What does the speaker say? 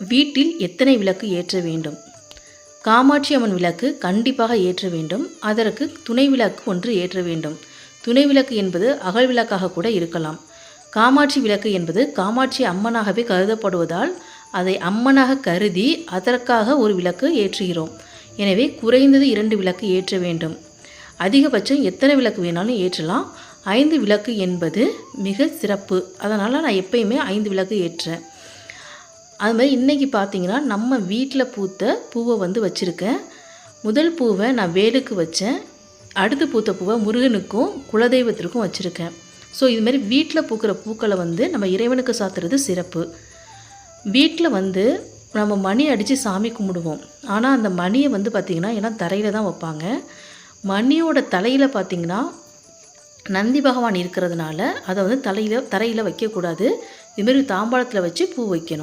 வீட்டில் எத்தனை விளக்கு ஏற்ற வேண்டும்? காமாட்சி அம்மன் விளக்கு கண்டிப்பாக ஏற்ற வேண்டும். அதற்கு துணை விளக்கு ஒன்று ஏற்ற வேண்டும். துணை விளக்கு என்பது அகல் விளக்காக கூட இருக்கலாம். காமாட்சி விளக்கு என்பது காமாட்சி அம்மனாகவே கருதப்படுவதால் அதை அம்மனாக கருதி அதற்காக ஒரு விளக்கு ஏற்றுகிறோம். எனவே குறைந்தது 2 விளக்கு ஏற்ற வேண்டும். அதிகபட்சம் எத்தனை விளக்கு வேணாலும் ஏற்றலாம். 5 விளக்கு என்பது மிக சிறப்பு. அதனால் நான் எப்பயுமே 5 விளக்கு ஏற்றுறேன். அது மாதிரி இன்றைக்கி பார்த்தீங்கன்னா நம்ம வீட்டில் பூத்த பூவை வச்சுருக்கேன். முதல் பூவை நான் வேலுக்கு வச்சேன். அடுத்து பூத்த பூவை முருகனுக்கும் குலதெய்வத்திற்கும் வச்சுருக்கேன். ஸோ இதுமாரி வீட்டில் பூக்கிற பூக்களை நம்ம இறைவனுக்கு சாத்துறது சிறப்பு. வீட்டில் நம்ம மணி அடித்து சாமி கும்பிடுவோம். ஆனால் அந்த மணியை பார்த்திங்கன்னா எல்லாம் தரையில் தான் வைப்பாங்க. மணியோட தலையில் பார்த்திங்கன்னா நந்தி பகவான் இருக்கிறதுனால அதை தரையில் வைக்கக்கூடாது. இதுமாரி தாம்பாளத்தில் வச்சு பூ வைக்கணும்.